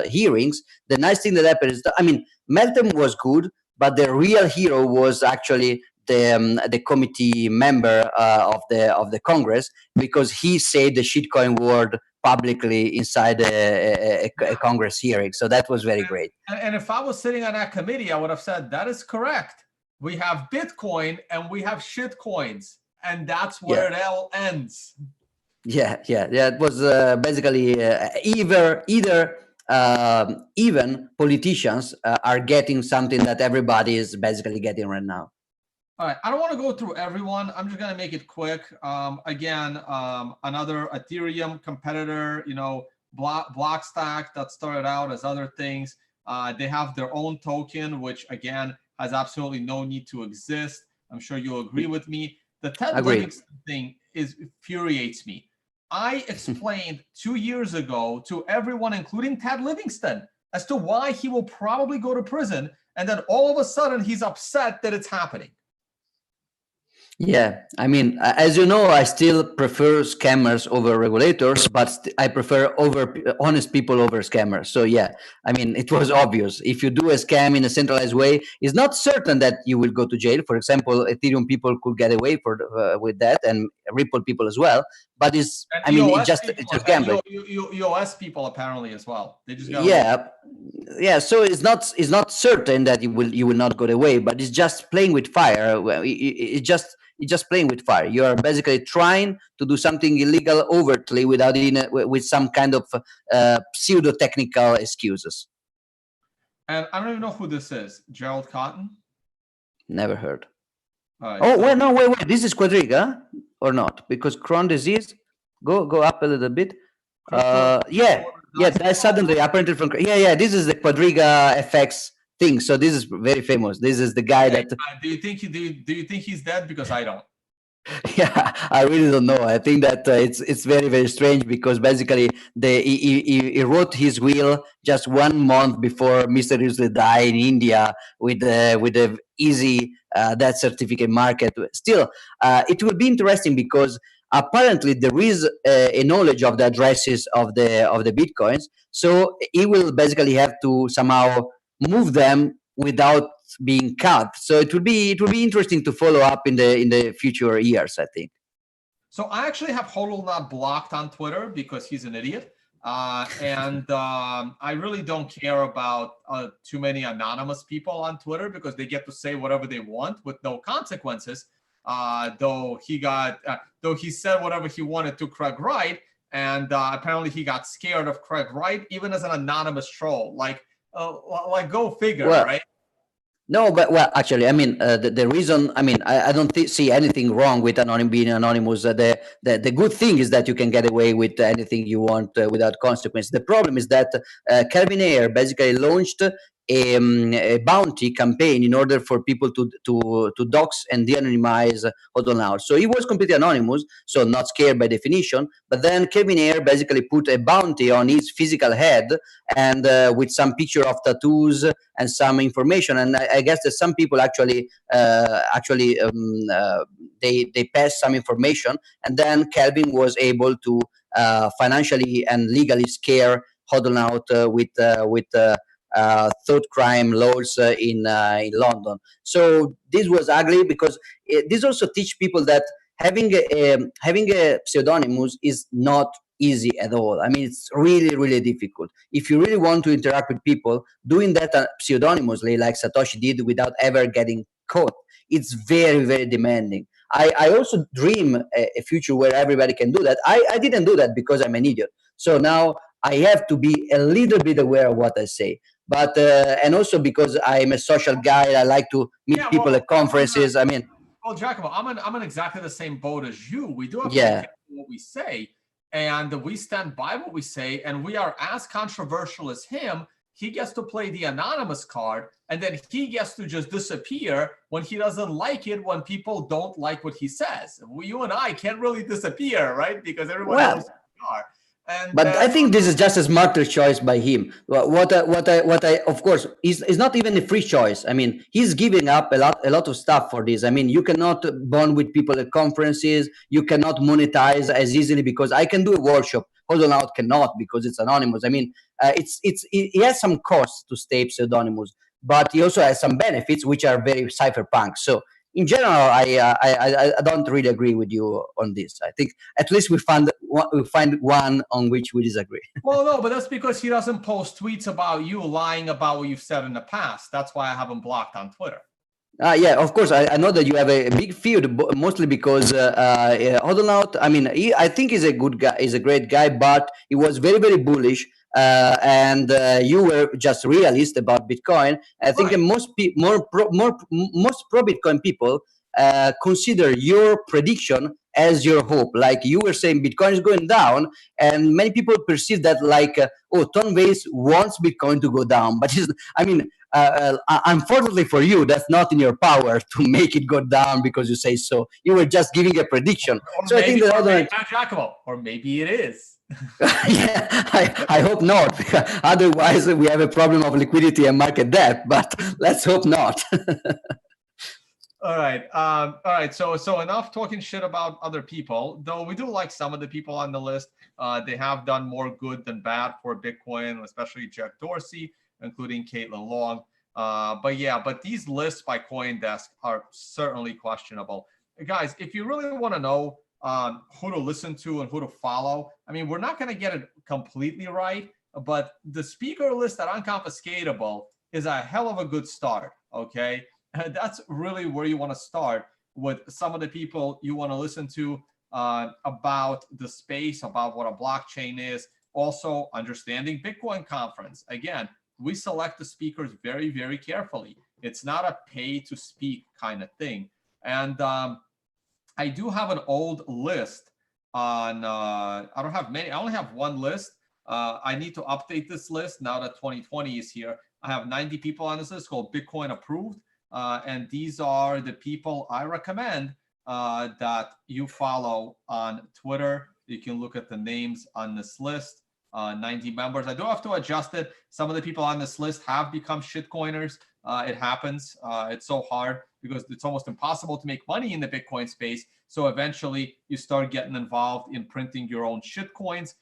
hearings, the nice thing that happened is that, I mean, Meltem was good, but the real hero was actually the committee member of the Congress, because he said the shitcoin word publicly inside a Congress hearing. So that was very great. And if I was sitting on that committee, I would have said, that is correct. We have Bitcoin and we have shit coins. And that's where it all ends. Yeah. It was basically even politicians are getting something that everybody is basically getting right now. All right, I don't want to go through everyone. I'm just going to make it quick. Again, another Ethereum competitor, Blockstack, that started out as other things. They have their own token, which again has absolutely no need to exist. I'm sure you'll agree with me. The Ted Livingston thing infuriates me. I explained 2 years ago to everyone, including Ted Livingston, as to why he will probably go to prison. And then all of a sudden he's upset that it's happening. Yeah, I mean, as you know, I still prefer scammers over regulators, but I prefer honest people over scammers. So yeah, I mean, it was obvious. If you do a scam in a centralized way, it's not certain that you will go to jail. For example, Ethereum people could get away with that, and Ripple people as well. But it's just gambling. EOS people apparently as well. They just got yeah. So it's not certain that you will not go away, but it's just playing with fire. It's just playing with fire. You are basically trying to do something illegal overtly with some kind of pseudo technical excuses. And I don't even know who this is. Gerald Cotton? Never heard. Right, wait. This is Quadriga or not? Because Crohn disease. Go up a little bit. That's suddenly apparently from. This is the Quadriga FX thing. So this is very famous. This is the guy that. Do you think he's dead? Because I don't. Yeah, I really don't know. I think that it's very, very strange, because basically he wrote his will just 1 month before mysteriously died in India with the easy death certificate market. Still, it will be interesting because apparently there is a knowledge of the addresses of the bitcoins, so he will basically have to somehow move them without being cut. So it will be interesting to follow up in the future years, I think. So I actually have Hodl blocked on Twitter because he's an idiot. And I really don't care about too many anonymous people on Twitter, because they get to say whatever they want with no consequences. Though he said whatever he wanted to Craig Wright, and apparently he got scared of Craig Wright, even as an anonymous troll. Like go figure, right? No, but actually, I mean, the reason, I mean, I don't see anything wrong with being anonymous. The good thing is that you can get away with anything you want without consequence. The problem is that Calvin Ayre basically launched a bounty campaign in order for people to dox and de-anonymize Hodl Now. So he was completely anonymous, so not scared by definition. But then Calvin Ayre basically put a bounty on his physical head, and with some picture of tattoos and some information. And I guess that some people actually they passed some information, and then Calvin was able to financially and legally scare Hodl out with thought crime laws in London. So this was ugly, because this also teach people that having a pseudonymous is not easy at all. I mean, it's really, really difficult. If you really want to interact with people, doing that pseudonymously, like Satoshi did, without ever getting caught, it's very, very demanding. I also dream a future where everybody can do that. I didn't do that because I'm an idiot. So now I have to be a little bit aware of what I say. But and also because I'm a social guy, I like to meet people at conferences. I mean, Well, Giacomo, I'm in exactly the same boat as you. We do have to be Yeah. careful what we say, and we stand by what we say, and we are as controversial as him. He gets to play the anonymous card, and then he gets to just disappear when he doesn't like it, when people don't like what he says. You and I can't really disappear, right? Because everyone knows Well, who we are. And but I think this is just a smarter choice by him. Of course, is not even a free choice. I mean, he's giving up a lot of stuff for this. I mean, you cannot bond with people at conferences. You cannot monetize as easily because I can do a workshop. Hold on out cannot because it's anonymous. I mean, he has some costs to stay pseudonymous, but he also has some benefits which are very cypherpunk. So in general, I don't really agree with you on this. I think at least we find one on which we disagree. well, no, but that's because he doesn't post tweets about you lying about what you've said in the past. That's why I have him blocked on Twitter. Yeah, of course. I know that you have a big feud, mostly because Hodlonaut. I mean, I think he's a good guy. He's a great guy, but he was very, very bullish. And you were just realist about Bitcoin. I think Right. most pro Bitcoin people consider your prediction as your hope. Like you were saying, Bitcoin is going down, and many people perceive that like, oh, Tom Vays wants Bitcoin to go down, but I mean. Unfortunately for you, that's not in your power to make it go down because you say so. You were just giving a prediction. Or So I think that other, Giacomo, or maybe it is. yeah, I hope not. Otherwise, we have a problem of liquidity and market depth. But let's hope not. All right. All right. So enough talking shit about other people, though we do like some of the people on the list. They have done more good than bad for Bitcoin, especially Jack Dorsey, including Caitlin Long. But these lists by CoinDesk are certainly questionable. Guys, if you really want to know who to listen to and who to follow, I mean, we're not going to get it completely right, but the speaker list at Unconfiscatable is a hell of a good start. Okay. That's really where you want to start with some of the people you want to listen to about the space, about what a blockchain is. Also, understanding Bitcoin conference. Again, we select the speakers very, very carefully. It's not a pay to speak kind of thing. And I do have an old list on, I don't have many. I only have one list. I need to update this list now that 2020 is here. I have 90 people on this list called Bitcoin Approved. And these are the people I recommend that you follow on Twitter. You can look at the names on this list, 90 members. I do have to adjust it. Some of the people on this list have become shitcoiners. It happens. It's so hard because it's almost impossible to make money in the Bitcoin space. So eventually you start getting involved in printing your own shitcoins.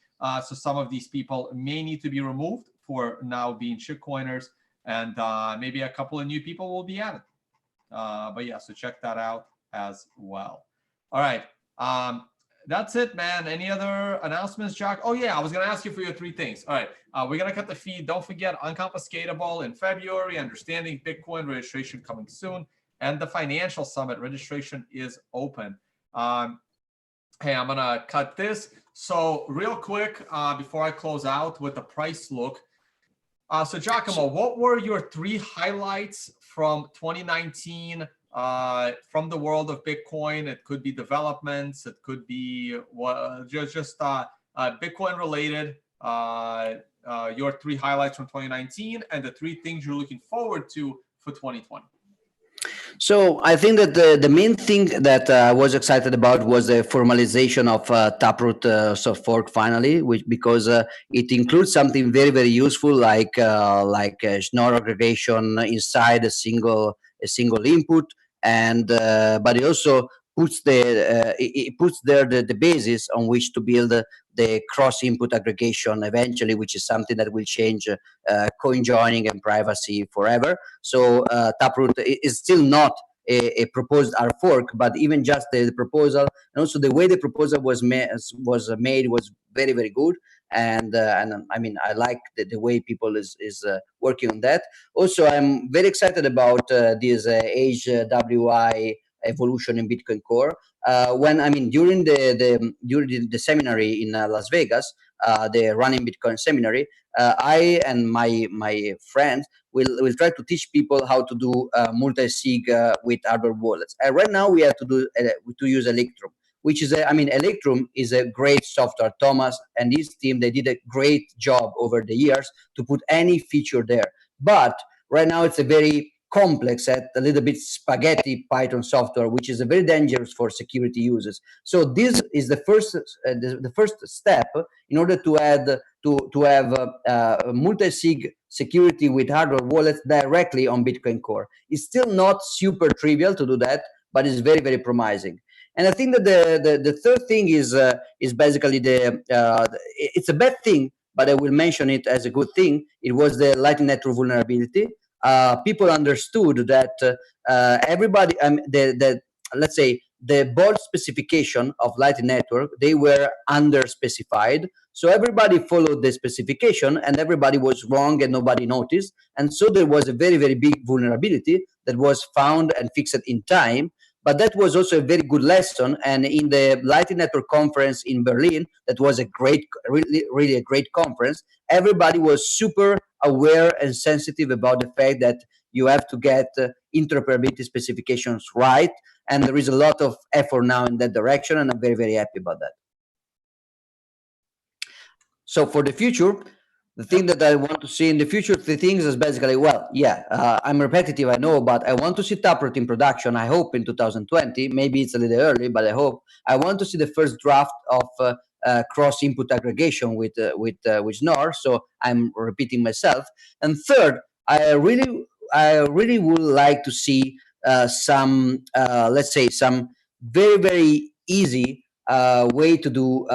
So some of these people may need to be removed for now being shitcoiners. And maybe a couple of new people will be added. But yeah, so check that out as well. All right. That's it, man. Any other announcements, Jack? Oh, yeah, I was going to ask you for your three things. All right. We're going to cut the feed. Don't forget Unconfiscatable in February, Understanding Bitcoin registration coming soon, and the Financial Summit registration is open. Hey, I'm going to cut this. So real quick, before I close out with the price look, so Giacomo, what were your three highlights from 2019 from the world of Bitcoin? It could be developments, it could be just Bitcoin related. Your three highlights from 2019 and the three things you're looking forward to for 2020. So I think that the main thing that I was excited about was the formalization of Taproot soft fork finally, because it includes something very, very useful like Schnorr aggregation inside a single input, and but it also puts it puts there the basis on which to build the cross input aggregation eventually, which is something that will change coin joining and privacy forever. So Taproot is still not a proposed R fork, but even just the proposal and also the way the proposal was made was very, very good. And I mean, I like the way people is working on that. Also, I'm very excited about this Age WI evolution in Bitcoin Core. When I mean during the seminary in Las Vegas, the Running Bitcoin seminary, I and my friends, we'll try to teach people how to do multi-sig with hardware wallets. And right now we have to use Electrum, which is Electrum is a great software. Thomas and his team, they did a great job over the years to put any feature there. But right now it's a very complex, a little bit spaghetti Python software, which is very dangerous for security users. So this is the first step in order to add to have multi-sig security with hardware wallets directly on Bitcoin Core. It's still not super trivial to do that, but it's very, very promising. And I think that the third thing is basically it's a bad thing, but I will mention it as a good thing. It was the Lightning Network vulnerability. People understood that everybody, let's say, the bold specification of Lightning Network, they were under-specified. So everybody followed the specification and everybody was wrong and nobody noticed. And so there was a very, very big vulnerability that was found and fixed in time. But that was also a very good lesson. And in the Lightning Network conference in Berlin, that was a great, really a great conference. Everybody was super aware and sensitive about the fact that you have to get interoperability specifications right. And there is a lot of effort now in that direction. And I'm very, very happy about that. So for the future, the thing that I want to see in the future, the things is basically, well, yeah, I'm repetitive, I know, but I want to see Taproot in production, I hope in 2020. Maybe it's a little early, but I hope. I want to see the first draft of cross-input aggregation with NOR, so I'm repeating myself. And third, I really would like to see some, let's say, some very, very easy way to do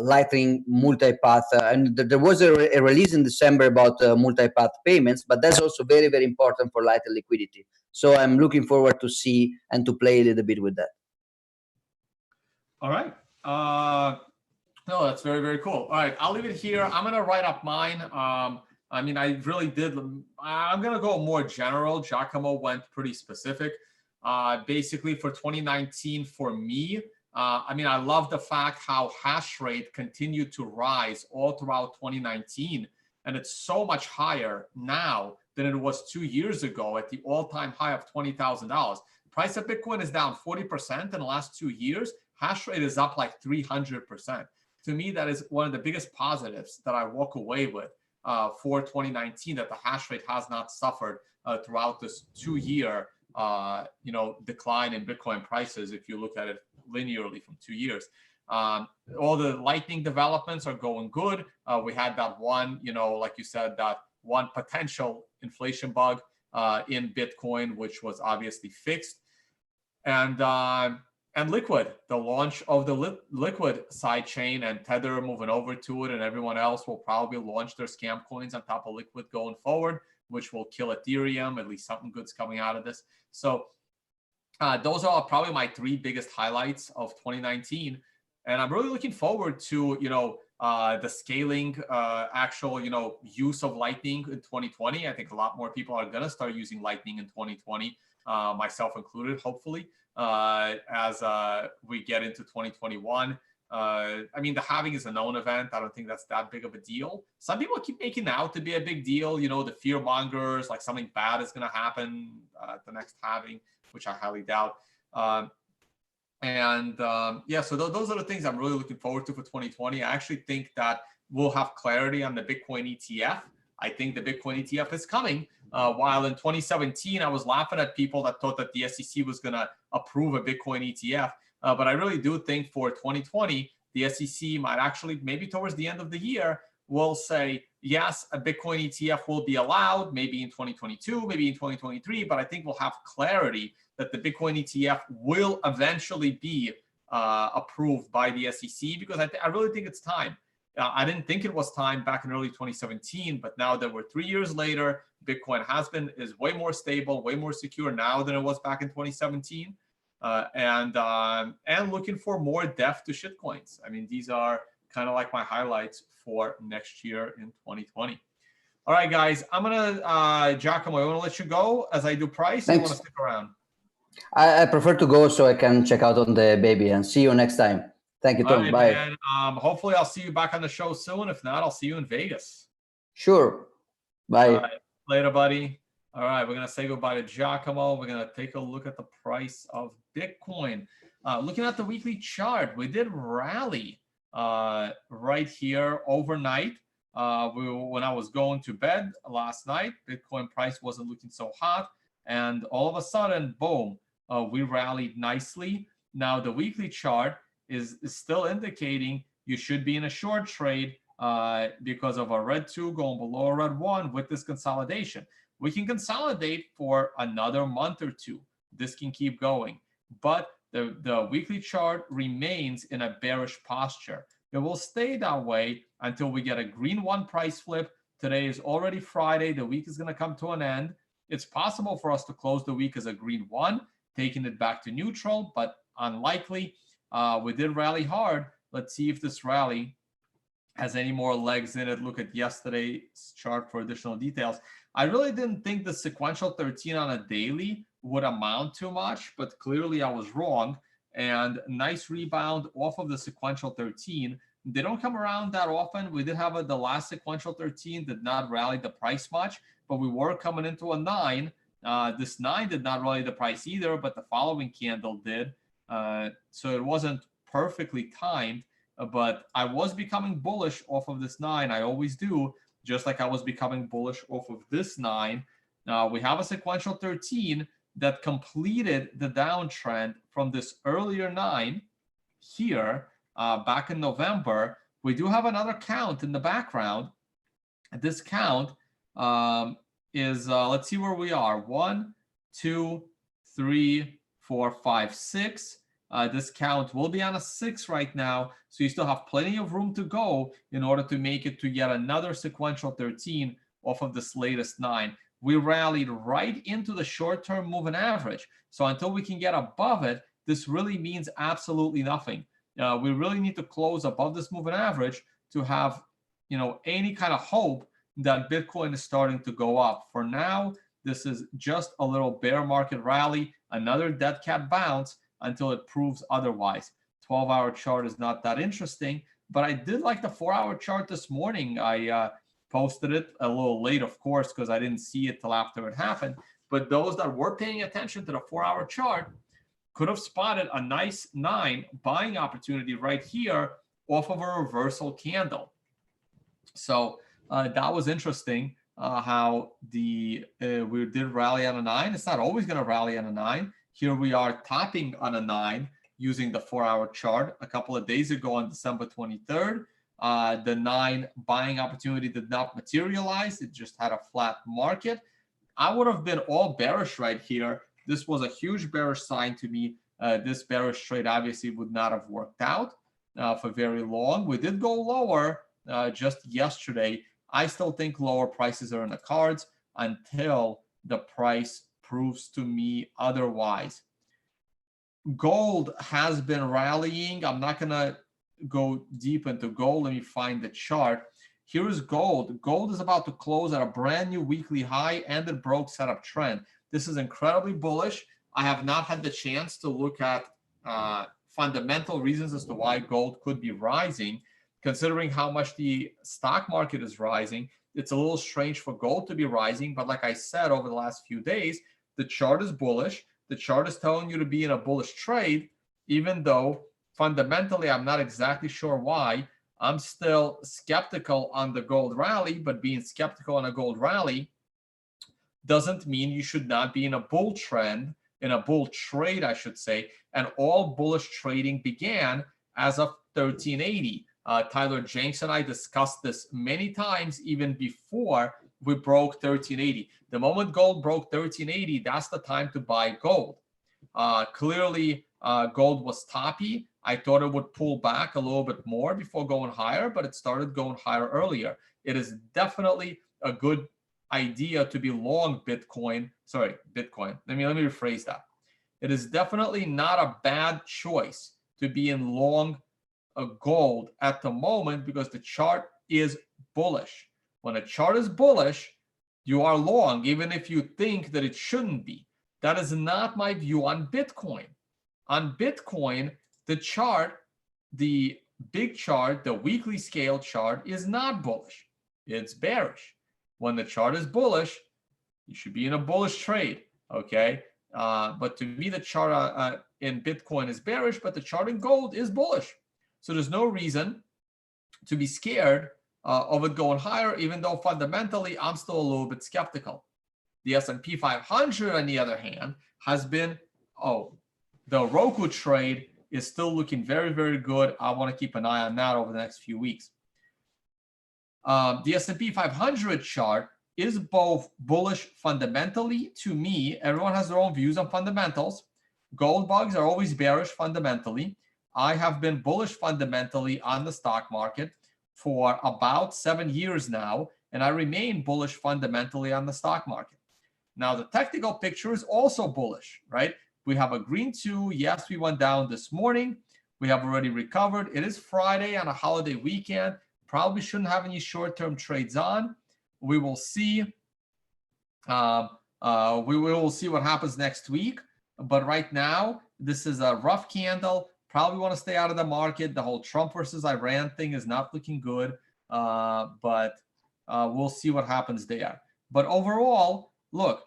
Lightning multipath. And there was a release in December about multipath payments, but that's also very, very important for Lightning liquidity. So I'm looking forward to see and to play a little bit with that. All right. No, that's very, very cool. All right, I'll leave it here. I'm going to write up mine. I mean, I really did. I'm going to go more general. Giacomo went pretty specific. Basically, for 2019, for me, I mean, I love the fact how hash rate continued to rise all throughout 2019. And it's so much higher now than it was 2 years ago at the all-time high of $20,000. Price of Bitcoin is down 40% in the last 2 years. Hash rate is up like 300%. To me, that is one of the biggest positives that I walk away with for 2019, that the hash rate has not suffered throughout this 2-year decline in Bitcoin prices, if you look at it linearly from 2 years. All the Lightning developments are going good. We had that one, like you said, that one potential inflation bug in Bitcoin, which was obviously fixed. And Liquid, the launch of the Liquid sidechain, and Tether moving over to it, and everyone else will probably launch their scam coins on top of Liquid going forward, which will kill Ethereum. At least something good's coming out of this. So those are probably my 3 biggest highlights of 2019. And I'm really looking forward to, the scaling, actual, use of Lightning in 2020. I think a lot more people are going to start using Lightning in 2020, myself included, hopefully, as we get into 2021. I mean, the halving is a known event. I don't think that's that big of a deal. Some people keep making it out to be a big deal. The fear mongers, like something bad is going to happen at the next halving, which I highly doubt. Yeah, so those are the things I'm really looking forward to for 2020. I actually think that we'll have clarity on the Bitcoin ETF. I think the Bitcoin ETF is coming. While in 2017, I was laughing at people that thought that the SEC was going to approve a Bitcoin ETF. But I really do think for 2020, the SEC might actually, maybe towards the end of the year, will say, yes, a Bitcoin ETF will be allowed, maybe in 2022, maybe in 2023. But I think we'll have clarity that the Bitcoin ETF will eventually be approved by the SEC, because I really think it's time. I didn't think it was time back in early 2017, but now that we're 3 years later, Bitcoin is way more stable, way more secure now than it was back in 2017. And looking for more depth to shitcoins. I mean, these are kind of like my highlights for next year in 2020. All right, guys, I'm gonna Giacomo, I want to let you go as I do price. I want to stick around. I prefer to go so I can check out on the baby, and see you next time. Thank you, Tom. Right, bye. Man. Hopefully I'll see you back on the show soon. If not, I'll see you in Vegas. Sure. Bye. All right. Later, buddy. All right, we're going to say goodbye to Giacomo. We're going to take a look at the price of Bitcoin. Looking at the weekly chart, we did rally right here overnight. When I was going to bed last night, Bitcoin price wasn't looking so hot. And all of a sudden, boom, we rallied nicely. Now, the weekly chart is still indicating you should be in a short trade because of a red 2 going below a red 1 with this consolidation. We can consolidate for another month or two. This can keep going. But the weekly chart remains in a bearish posture. It will stay that way until we get a green 1 price flip. Today is already Friday. The week is going to come to an end. It's possible for us to close the week as a green 1, taking it back to neutral, but unlikely. We did rally hard. Let's see if this rally has any more legs in it. Look at yesterday's chart for additional details. I really didn't think the sequential 13 on a daily would amount to much, but clearly I was wrong. And nice rebound off of the sequential 13. They don't come around that often. We did have the last sequential 13 did not rally the price much, but we were coming into a 9. This 9 did not rally the price either, but the following candle did. So it wasn't perfectly timed, but I was becoming bullish off of this 9. I always do, just like I was becoming bullish off of this 9. Now we have a sequential 13 that completed the downtrend from this earlier 9 here back in November. We do have another count in the background. This count is, let's see where we are. 1, 2, 3, 4, 5, 6. This count will be on a 6 right now, so you still have plenty of room to go in order to make it to yet another sequential 13 off of this latest 9. We rallied right into the short-term moving average, so until we can get above it, this really means absolutely nothing. We really need to close above this moving average to have, any kind of hope that Bitcoin is starting to go up. For now, this is just a little bear market rally, another dead cat bounce, until it proves otherwise. 12-hour chart is not that interesting, but I did like the 4-hour chart this morning. I posted it a little late, of course, because I didn't see it till after it happened. But those that were paying attention to the 4-hour chart could have spotted a nice 9 buying opportunity right here off of a reversal candle. So that was interesting how we did rally on a 9. It's not always going to rally on a 9. Here we are topping on a 9 using the 4-hour chart. A couple of days ago on December 23rd, the 9 buying opportunity did not materialize. It just had a flat market. I would have been all bearish right here. This was a huge bearish sign to me. This bearish trade obviously would not have worked out for very long. We did go lower just yesterday. I still think lower prices are in the cards until the price proves to me otherwise. Gold has been rallying. I'm not going to go deep into gold. Let me find the chart. Here is gold. Gold is about to close at a brand new weekly high, and it broke setup trend. This is incredibly bullish. I have not had the chance to look at fundamental reasons as to why gold could be rising. Considering how much the stock market is rising, it's a little strange for gold to be rising. But like I said, over the last few days, the chart is bullish. The chart is telling you to be in a bullish trade, even though fundamentally I'm not exactly sure why. I'm still skeptical on the gold rally, but being skeptical on a gold rally doesn't mean you should not be in a bull trend, in a bull trade, I should say. And all bullish trading began as of 1380. Tyler Jenks and I discussed this many times, even before we broke 1380. The moment gold broke 1380, that's the time to buy gold. Clearly, gold was toppy. I thought it would pull back a little bit more before going higher, but it started going higher earlier. It is definitely a good idea to be long Bitcoin. Sorry, Bitcoin. Let me rephrase that. It is definitely not a bad choice to be in long gold at the moment because the chart is bullish. When a chart is bullish, you are long, even if you think that it shouldn't be. That is not my view on Bitcoin. On Bitcoin, the chart, the big chart, the weekly scale chart is not bullish. It's bearish. When the chart is bullish, You should be in a bullish trade, okay? But to me, the chart in Bitcoin is bearish, but the chart in gold is bullish. So there's no reason to be scared of it going higher, even though fundamentally I'm still a little bit skeptical. The S&P 500, on the other hand, has been, the Roku trade is still looking very, very good. I want to keep an eye on that over the next few weeks. The S&P 500 chart is both bullish fundamentally. To me, everyone has their own views on fundamentals. Gold bugs are always bearish fundamentally. I have been bullish fundamentally on the stock market for about 7 years now, and I remain bullish fundamentally on the stock market. Now, the technical picture is also bullish, right? We have a green 2. Yes, we went down this morning. We have already recovered. It is Friday on a holiday weekend. Probably shouldn't have any short-term trades on. We will see. We will see what happens next week. But right now, this is a rough candle. Probably want to stay out of the market. The whole Trump versus Iran thing is not looking good. But we'll see what happens there. But overall, look,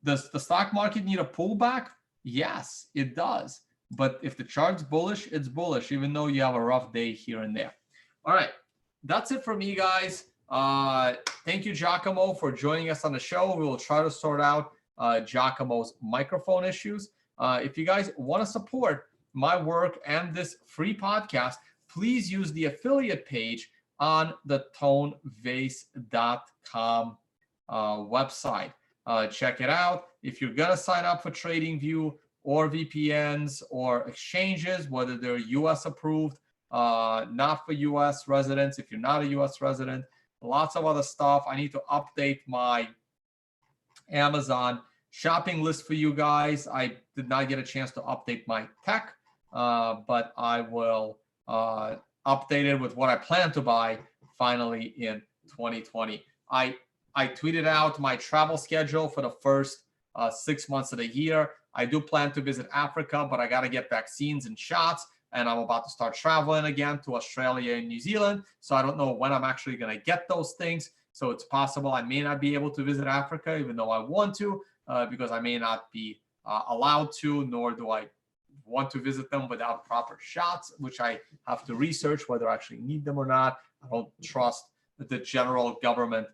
does the stock market need a pullback? Yes, it does. But if the chart's bullish, it's bullish, even though you have a rough day here and there. All right, that's it for me, guys. Thank you, Giacomo, for joining us on the show. We will try to sort out Giacomo's microphone issues. If you guys want to support my work and this free podcast, please use the affiliate page on the tonevays.com website. Check it out. If you're going to sign up for TradingView or VPNs or exchanges, whether they're US approved, not for US residents, if you're not a US resident, lots of other stuff. I need to update my Amazon shopping list for you guys. I did not get a chance to update my tech, but I will update it with what I plan to buy finally in 2020. I tweeted out my travel schedule for the first 6 months of the year. I do plan to visit Africa, but I got to get vaccines and shots, and I'm about to start traveling again to Australia and New Zealand. So I don't know when I'm actually going to get those things. So it's possible I may not be able to visit Africa, even though I want to, because I may not be allowed to, nor do I want to visit them without proper shots, which I have to research whether I actually need them or not. I don't trust that the general government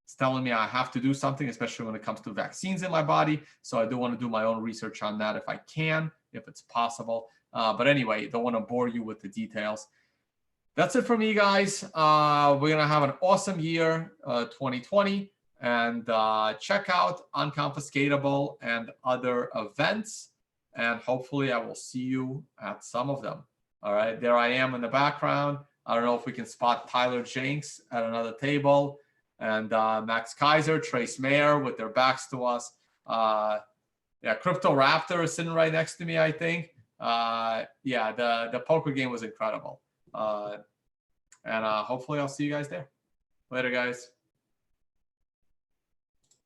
it's telling me I have to do something, especially when it comes to vaccines in my body. So I do want to do my own research on that if I can, if it's possible. But anyway, don't want to bore you with the details. That's it for me, guys. We're going to have an awesome year, 2020. And check out Unconfiscatable and other events. And hopefully I will see you at some of them. All right, there I am in the background. I don't know if we can spot Tyler Jenks at another table. And Max Kaiser, Trace Mayer with their backs to us. Yeah, Crypto Raptor is sitting right next to me, I think. Yeah, the poker game was incredible. And hopefully I'll see you guys there. Later, guys.